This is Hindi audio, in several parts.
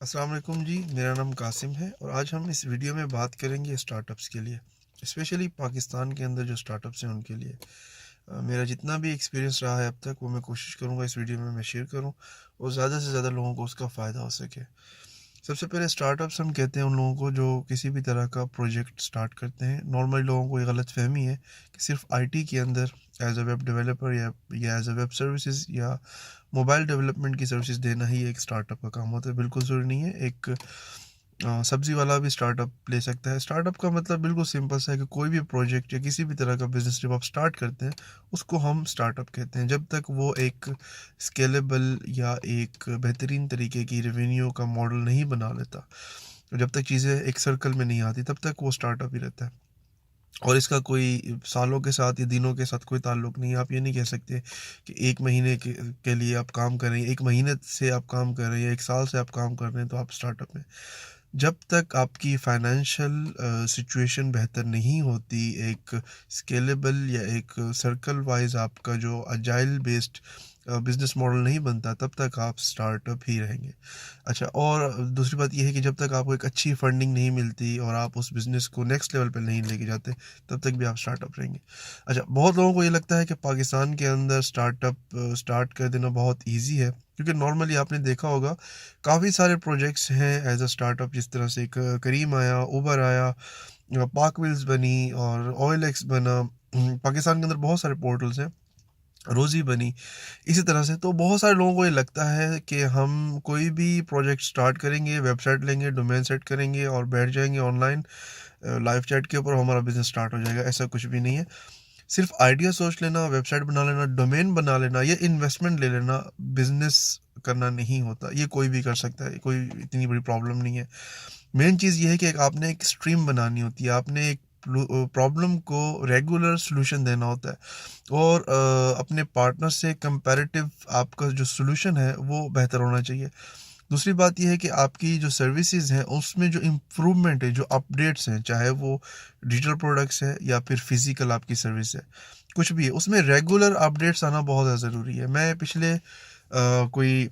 अस्सलाम वालेकुम जी, मेरा नाम कासिम है और आज हम इस वीडियो में बात करेंगे स्टार्टअप्स के लिए, स्पेशली पाकिस्तान के अंदर जो स्टार्टअप्स हैं उनके लिए। मेरा जितना भी एक्सपीरियंस रहा है अब तक वो मैं कोशिश करूँगा इस वीडियो में मैं शेयर करूँ और ज़्यादा से ज़्यादा लोगों को उसका फ़ायदा हो सके। सबसे पहले स्टार्टअप्स हम कहते हैं उन लोगों को जो किसी भी तरह का प्रोजेक्ट स्टार्ट करते हैं। नॉर्मली लोगों को ये गलतफ़हमी है कि सिर्फ़ आईटी के अंदर एज़ अ वेब डेवलपर या एज़ अ वेब सर्विसेज़ या मोबाइल डेवलपमेंट की सर्विसेज देना ही एक स्टार्टअप का काम होता है। बिल्कुल ज़रूरी नहीं है। एक सब्ज़ी वाला भी स्टार्टअप ले सकता है। स्टार्टअप का मतलब बिल्कुल सिंपल सा है कि कोई भी प्रोजेक्ट या किसी भी तरह का बिज़नेस जब आप स्टार्ट करते हैं, उसको हम स्टार्टअप कहते हैं। जब तक वो एक स्केलेबल या एक बेहतरीन तरीके की रेवेन्यू का मॉडल नहीं बना लेता, जब तक चीज़ें एक सर्कल में नहीं आती, तब तक वो स्टार्टअप ही रहता है। और इसका कोई सालों के साथ या दिनों के साथ कोई ताल्लुक नहीं है। आप ये नहीं कह सकते कि 1 महीने के लिए आप काम कर रहे हैं, 1 महीने से आप काम कर रहे हैं या 1 साल से आप काम कर रहे हैं, तो आप स्टार्टअप में। जब तक आपकी फाइनेंशियल सिचुएशन बेहतर नहीं होती, एक स्केलेबल या एक सर्कल वाइज़ आपका जो अजाइल बेस्ड बिज़नेस मॉडल नहीं बनता, तब तक आप स्टार्टअप ही रहेंगे। अच्छा, और दूसरी बात ये है कि जब तक आपको एक अच्छी फंडिंग नहीं मिलती और आप उस बिज़नेस को नेक्स्ट लेवल पे नहीं लेके जाते, तब तक भी आप स्टार्टअप रहेंगे। अच्छा, बहुत लोगों को ये लगता है कि पाकिस्तान के अंदर स्टार्टअप स्टार्ट कर देना बहुत ईज़ी है, क्योंकि नॉर्मली आपने देखा होगा काफ़ी सारे प्रोजेक्ट्स हैं एज़ अ स्टार्टअप। जिस तरह से एक करीम आया, उबर आया, पार्क व्हील्स बनी और ओएलएक्स बना। पाकिस्तान के अंदर बहुत सारे पोर्टल्स हैं, रोज़ी बनी। इसी तरह से तो बहुत सारे लोगों को ये लगता है कि हम कोई भी प्रोजेक्ट स्टार्ट करेंगे, वेबसाइट लेंगे, डोमेन सेट करेंगे और बैठ जाएँगे ऑनलाइन लाइव चैट के ऊपर, हमारा बिज़नेस स्टार्ट हो जाएगा। ऐसा कुछ भी नहीं है। सिर्फ़ आइडिया सोच लेना, वेबसाइट बना लेना, डोमेन बना लेना या इन्वेस्टमेंट ले लेना, बिज़नेस करना नहीं होता। ये कोई भी कर सकता है, कोई इतनी बड़ी प्रॉब्लम नहीं है। मेन चीज़ ये है कि एक आपने एक स्ट्रीम बनानी होती है, आपने एक प्रॉब्लम को रेगुलर सॉल्यूशन देना होता है और अपने पार्टनर से कंपैरेटिव आपका जो सॉल्यूशन है, वो बेहतर होना चाहिए। दूसरी बात ये है कि आपकी जो सर्विसेज़ हैं, उसमें जो इम्प्रूवमेंट है, जो अपडेट्स हैं, चाहे वो डिजिटल प्रोडक्ट्स है या फिर फ़िज़िकल आपकी सर्विस है, कुछ भी है, उसमें रेगुलर अपडेट्स आना बहुत ज़्यादा ज़रूरी है। मैं पिछले कोई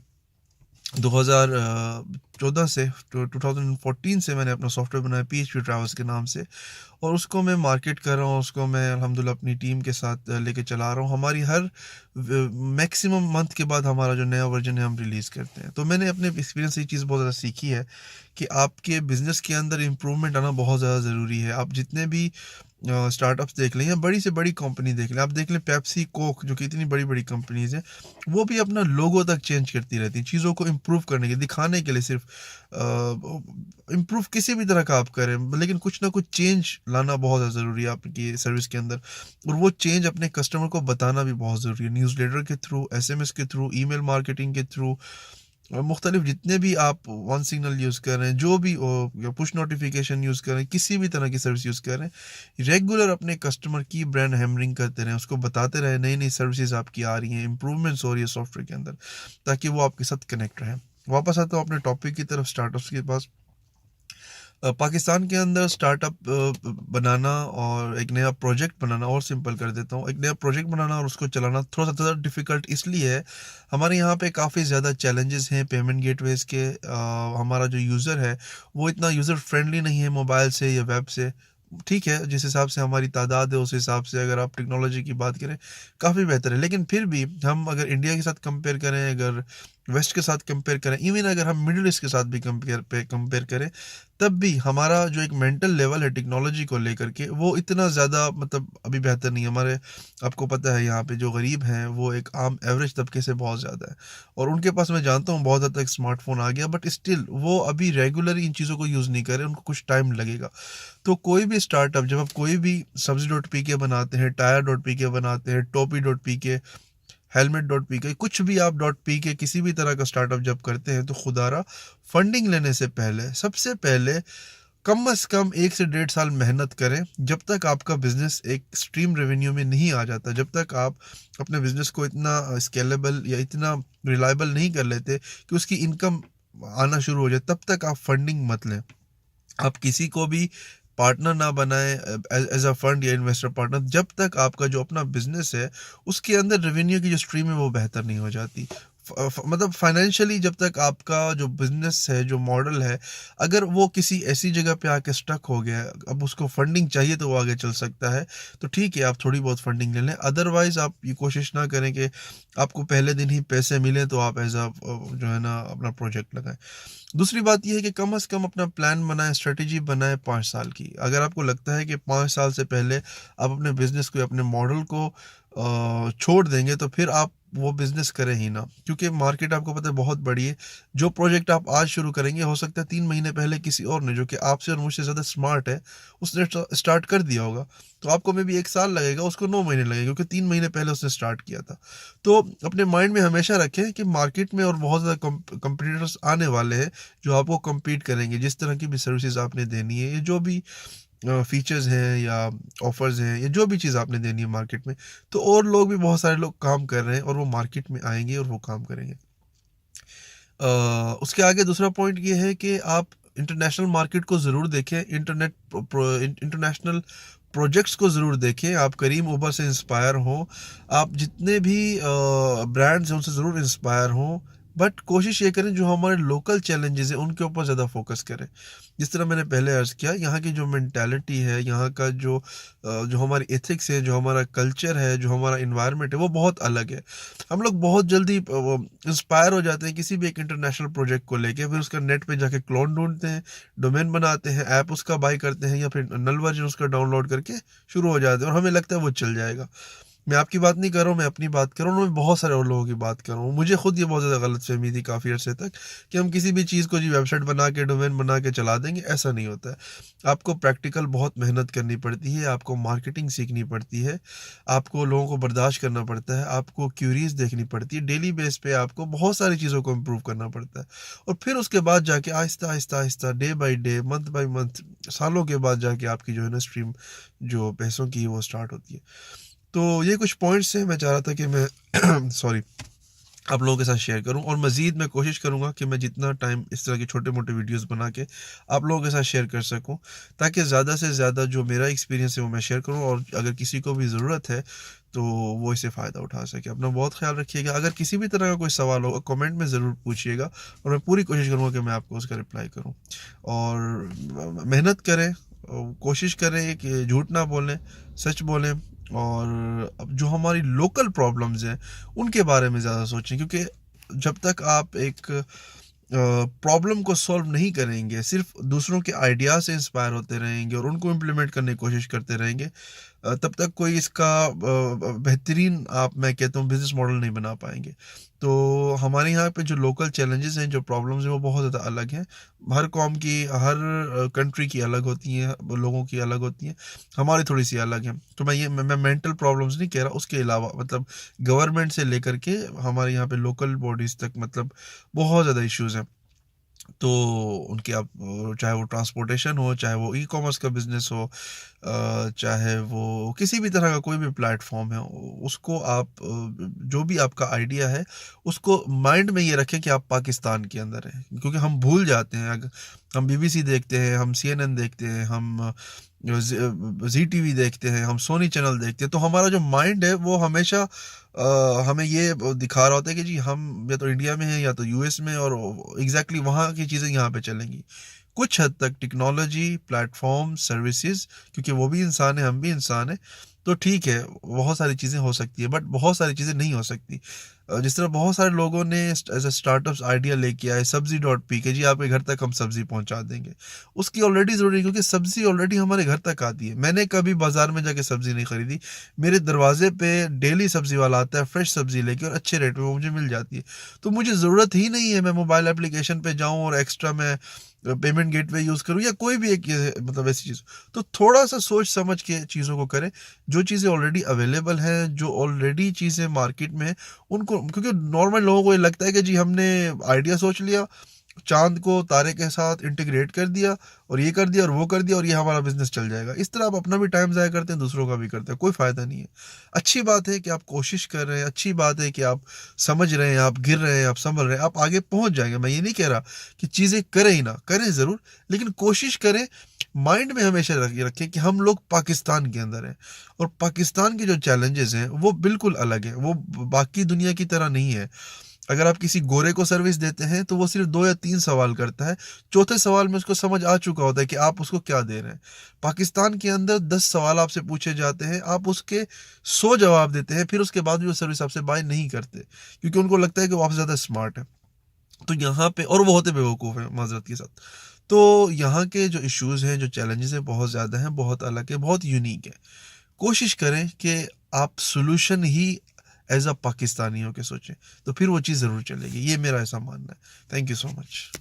2014 से 2014 से मैंने अपना सॉफ्टवेयर बनाया पीएचपी ट्रैवल्स के नाम से, और उसको मैं मार्केट कर रहा हूँ, उसको मैं अल्हम्दुलिल्लाह अपनी टीम के साथ लेके चला रहा हूँ। हमारी हर मैक्सिमम मंथ के बाद हमारा जो नया वर्जन है हम रिलीज़ करते हैं। तो मैंने अपने एक्सपीरियंस से ये चीज़ बहुत ज़्यादा सीखी है कि आपके बिज़नेस के अंदर इम्प्रूवमेंट आना बहुत ज़्यादा ज़रूरी है। आप जितने भी स्टार्टअप्स देख लें या बड़ी से बड़ी कंपनी देख लें, आप देख लें पेप्सी, कोक, जो कि इतनी बड़ी-बड़ी कंपनीज़ हैं, वो भी अपना लोगो तक चेंज करती रहती हैं, चीज़ों को इम्प्रूव करने के, दिखाने के लिए सिर्फ़। इम्प्रूव किसी भी तरह का आप करें, लेकिन कुछ ना कुछ चेंज लाना बहुत ज़्यादा ज़रूरी है आपकी सर्विस के अंदर, और वो चेंज अपने कस्टमर को बताना भी बहुत ज़रूरी है। न्यूज़लेटर के थ्रू, एसएमएस के थ्रू, ईमेल मार्केटिंग के थ्रू, मुख्तलिफ जितने भी आप वन सिग्नल यूज़ कर रहे हैं, जो भी या पुश नोटिफिकेशन यूज़ कर रहे हैं, किसी भी तरह की सर्विस यूज़ कर रहे हैं, रेगुलर अपने कस्टमर की ब्रांड हैमरिंग करते रहें, उसको बताते रहें नई-नई सर्विसेज़ आपकी आ रही हैं, इम्प्रूवमेंट्स हो रही है सॉफ्टवेयर के अंदर, ताकि वो आपके साथ कनेक्ट रहें। वापस आता हूँ अपने टॉपिक की तरफ, स्टार्टअप्स के पास। पाकिस्तान के अंदर स्टार्टअप बनाना और एक नया प्रोजेक्ट बनाना, और सिंपल कर देता हूँ, एक नया प्रोजेक्ट बनाना और उसको चलाना थोड़ा-सा ज़्यादा डिफ़िकल्ट इसलिए है, हमारे यहाँ पे काफ़ी ज़्यादा चैलेंजेस हैं पेमेंट गेटवेज़ के। हमारा जो यूज़र है, वो इतना यूज़र फ्रेंडली नहीं है मोबाइल से या वेब से। ठीक है, जिस हिसाब से हमारी तादाद है, उस हिसाब से अगर आप टेक्नोलॉजी की बात करें, काफ़ी बेहतर है। लेकिन फिर भी हम अगर इंडिया के साथ कंपेयर करें, अगर वेस्ट के साथ कंपेयर करें, इवन अगर हम मिडल ईस्ट के साथ भी कंपेयर करें, तब भी हमारा जो एक मेंटल लेवल है टेक्नोलॉजी को लेकर के, वो इतना ज़्यादा मतलब अभी बेहतर नहीं है। हमारे, आपको पता है, यहाँ पे जो गरीब हैं वो एक आम एवरेज तबके से बहुत ज़्यादा है, और उनके पास मैं जानता हूँ बहुत हद तक स्मार्टफ़ोन आ गया, बट स्टिल वो अभी रेगुलर इन चीज़ों को यूज़ नहीं कर रहे, उनको कुछ टाइम लगेगा। तो कोई भी स्टार्टअप, जब आप कोई भी सब्ज़ी डॉट पीके बनाते हैं, टायर डॉट पीके बनाते हैं, टोपी dot PK, helmet dot PK, कुछ भी आप डॉट पीके किसी भी तरह का स्टार्टअप जब करते हैं, तो खुदारा फंडिंग लेने से पहले, सबसे पहले कम से कम 1 से 1.5 साल मेहनत करें, जब तक आपका बिज़नेस एक स्ट्रीम रेवेन्यू में नहीं आ जाता, जब तक आप अपने बिज़नेस को इतना स्केलेबल या इतना रिलायबल नहीं कर लेते कि उसकी इनकम आना शुरू हो जाए, तब तक आप फंडिंग मत लें। आप किसी को भी पार्टनर ना बनाएँ एज़ अ फंड या इन्वेस्टर पार्टनर, जब तक आपका जो अपना बिज़नेस है, उसके अंदर रेवेन्यू की जो स्ट्रीम है वो बेहतर नहीं हो जाती। मतलब फाइनेंशियली जब तक आपका जो बिजनेस है, जो मॉडल है, अगर वो किसी ऐसी जगह पे आके स्टक हो गया है, अब उसको फंडिंग चाहिए तो वो आगे चल सकता है, तो ठीक है, आप थोड़ी बहुत फंडिंग ले लें। अदरवाइज आप ये कोशिश ना करें कि आपको पहले दिन ही पैसे मिले तो आप एज अ जो है ना अपना प्रोजेक्ट लगाएं। दूसरी बात ये है कि कम से कम अपना प्लान बनाएं, स्ट्रेटेजी बनाएं 5 साल की। अगर आपको लगता है कि 5 साल से पहले आप अपने बिजनेस को, अपने मॉडल को छोड़ देंगे, तो फिर आप वो बिजनेस करें ही ना, क्योंकि मार्केट आपको पता है बहुत बड़ी है। जो प्रोजेक्ट आप आज शुरू करेंगे, हो सकता है 3 महीने पहले किसी और ने, जो कि आपसे और मुझसे ज़्यादा स्मार्ट है, उसने स्टार्ट कर दिया होगा। तो आपको में भी 1 साल लगेगा, उसको 9 महीने लगेगा, क्योंकि 3 महीने पहले उसने स्टार्ट किया था। तो अपने माइंड में हमेशा रखें कि मार्केट में और बहुत ज़्यादा कंपटीटर्स आने वाले हैं जो आपको compete करेंगे। जिस तरह की भी सर्विसेज आपने देनी है, ये जो भी फीचर्स हैं या ऑफर्स हैं, या जो भी चीज़ आपने देनी है मार्केट में, तो और लोग भी, बहुत सारे लोग काम कर रहे हैं और वो मार्केट में आएंगे और वो काम करेंगे। उसके आगे दूसरा पॉइंट ये है कि आप इंटरनेशनल मार्केट को ज़रूर देखें, इंटरनेशनल प्रोजेक्ट्स को ज़रूर देखें। आप करीम उबर से इंस्पायर हो, आप जितने भी ब्रांड्स हैं उनसे ज़रूर इंस्पायर हो, बट कोशिश ये करें जो हमारे लोकल चैलेंजेस हैं उनके ऊपर ज़्यादा फोकस करें। जिस तरह मैंने पहले अर्ज़ किया, यहाँ की जो मेंटालिटी है, यहाँ का जो हमारी एथिक्स है, जो हमारा कल्चर है, जो हमारा इन्वायरमेंट है, वो बहुत अलग है। हम लोग बहुत जल्दी इंस्पायर हो जाते हैं किसी भी एक इंटरनेशनल प्रोजेक्ट को लेके, फिर उसका नेट पे जाके क्लोन ढूंढते हैं, डोमेन बनाते हैं, ऐप उसका बाय करते हैं, या फिर नल वर्जन उसका डाउनलोड करके शुरू हो जाते हैं, और हमें लगता है वो चल जाएगा। मैं आपकी बात नहीं कर रहा हूँ, मैं अपनी बात कर रहा हूँ, मैं बहुत सारे और लोगों की बात कर रहा हूँ। मुझे खुद ये बहुत ज़्यादा गलतफहमी थी काफ़ी अर्से तक, कि हम किसी भी चीज़ को जी वेबसाइट बना के, डोमेन बना के चला देंगे। ऐसा नहीं होता है। आपको प्रैक्टिकल बहुत मेहनत करनी पड़ती है, आपको मार्केटिंग सीखनी पड़ती है, आपको लोगों को बर्दाश्त करना पड़ता है, आपको क्यूरीज देखनी पड़ती है, डेली बेस पे आपको बहुत सारी चीज़ों को इम्प्रूव करना पड़ता है, और फिर उसके बाद जाके Aahista Aahista Aahista, day by day, month by month, सालों के बाद जाके आपकी जो है ना स्ट्रीम जो पैसों की वो स्टार्ट होती है। तो ये कुछ पॉइंट्स हैं, मैं चाह रहा था कि मैं सॉरी, आप लोगों के साथ शेयर करूं, और मज़ीद मैं कोशिश करूंगा कि मैं जितना टाइम इस तरह के छोटे मोटे वीडियोस बना के आप लोगों के साथ शेयर कर सकूं, ताकि ज़्यादा से ज़्यादा जो मेरा एक्सपीरियंस है वो मैं शेयर करूं, और अगर किसी को भी ज़रूरत है तो वो इससे फ़ायदा उठा सके। अपना बहुत ख्याल रखिएगा। अगर किसी भी तरह का कोई सवाल होगा, कमेंट में ज़रूर पूछिएगा, और मैं पूरी कोशिश करूँगा कि मैं आपको उसका रिप्लाई करूँ। और मेहनत करें, कोशिश करें कि झूठ ना बोलें, सच बोलें, और अब जो हमारी लोकल प्रॉब्लम्स हैं उनके बारे में ज़्यादा सोचें, क्योंकि जब तक आप एक प्रॉब्लम को सॉल्व नहीं करेंगे, सिर्फ दूसरों के आइडिया से इंस्पायर होते रहेंगे और उनको इम्प्लीमेंट करने की कोशिश करते रहेंगे, तब तक कोई इसका बेहतरीन, आप, मैं कहता हूँ, बिजनेस मॉडल नहीं बना पाएंगे। तो हमारे यहाँ पे जो लोकल चैलेंजेस हैं, जो प्रॉब्लम्स हैं, वो बहुत ज़्यादा अलग हैं। हर कौम की, हर कंट्री की अलग होती हैं, लोगों की अलग होती हैं, हमारी थोड़ी सी अलग हैं। तो मैं मेंटल प्रॉब्लम्स नहीं कह रहा, उसके अलावा मतलब गवर्नमेंट से लेकर के हमारे यहाँ पे लोकल बॉडीज़ तक, मतलब बहुत ज़्यादा इश्यूज़ हैं। तो उनके आप, चाहे वो ट्रांसपोर्टेशन हो, चाहे वो ई कॉमर्स का बिजनेस हो, चाहे वो किसी भी तरह का कोई भी प्लेटफॉर्म है, उसको आप, जो भी आपका आइडिया है, उसको माइंड में ये रखें कि आप पाकिस्तान के अंदर हैं, क्योंकि हम भूल जाते हैं। अगर हम बीबीसी देखते हैं, हम सीएनएन देखते हैं, हम जी टीवी देखते हैं, हम सोनी चैनल देखते हैं, तो हमारा जो माइंड है वो हमेशा हमें ये दिखा रहा होता है कि जी हम या तो इंडिया में हैं या तो यूएस में, और एग्जैक्टली वहाँ की चीज़ें यहाँ पे चलेंगी। कुछ हद तक टेक्नोलॉजी, प्लेटफॉर्म, सर्विसेज, क्योंकि वो भी इंसान है, हम भी इंसान है, तो ठीक है, बहुत सारी चीज़ें हो सकती है, बट बहुत सारी चीज़ें नहीं हो सकती। जिस तरह बहुत सारे लोगों ने एज ए स्टार्टअप्स आइडिया लेके आए, सब्जी.पी के, जी आपके घर तक हम सब्जी पहुंचा देंगे। उसकी ऑलरेडी ज़रूरी है, क्योंकि सब्जी ऑलरेडी हमारे घर तक आती है। मैंने कभी बाजार में जाके सब्जी नहीं खरीदी, मेरे दरवाजे पे डेली सब्जी वाला आता है, फ्रेश सब्जी लेके, और अच्छे रेट पे वो मुझे मिल जाती है। तो मुझे ज़रूरत ही नहीं है मैं मोबाइल एप्लीकेशन पे जाऊँ और एक्स्ट्रा मैं पेमेंट गेटवे यूज़ करूँ, या कोई भी एक मतलब ऐसी चीज़। तो थोड़ा सा सोच समझ के चीज़ों को करें। जो चीज़ें ऑलरेडी अवेलेबल हैं, जो ऑलरेडी चीज़ें मार्केट में हैं, उनको, क्योंकि नॉर्मल लोगों को ये लगता है कि जी हमने आइडिया सोच लिया, चांद को तारे के साथ इंटीग्रेट कर दिया, और ये कर दिया और वो कर दिया, और ये हमारा बिजनेस चल जाएगा। इस तरह आप अपना भी टाइम ज़ाया करते हैं, दूसरों का भी करते हैं, कोई फ़ायदा नहीं है। अच्छी बात है कि आप कोशिश कर रहे हैं, अच्छी बात है कि आप समझ रहे हैं, आप गिर रहे हैं, आप संभल रहे हैं, आप आगे पहुंच जाएंगे। मैं ये नहीं कह रहा कि चीज़ें करें ही ना, करें ज़रूर, लेकिन कोशिश करें। माइंड में हमेशा रखें कि हम लोग पाकिस्तान के अंदर हैं, और पाकिस्तान के जो चैलेंजेस हैं वो बिल्कुल अलग हैं, वो बाकी दुनिया की तरह नहीं है। अगर आप किसी गोरे को सर्विस देते हैं तो वो सिर्फ 2 या 3 सवाल करता है, चौथे सवाल में उसको समझ आ चुका होता है कि आप उसको क्या दे रहे हैं। पाकिस्तान के अंदर 10 सवाल आपसे पूछे जाते हैं, आप उसके 100 जवाब देते हैं, फिर उसके बाद भी वो सर्विस आपसे बाय नहीं करते, क्योंकि उनको लगता है कि वो आपसे ज़्यादा स्मार्ट है। तो यहाँ पे, और वो होते बेवकूफ़ हैं माज़रत के साथ। तो यहाँ के जो इश्यूज़ हैं, जो चैलेंजेस हैं, बहुत ज़्यादा हैं, बहुत अलग है, बहुत यूनिक है। कोशिश करें कि आप solution he as a Pakistani होके सोचें, तो फिर वो चीज़ ज़रूर चलेगी। ये मेरा ऐसा मानना है। Thank you so much.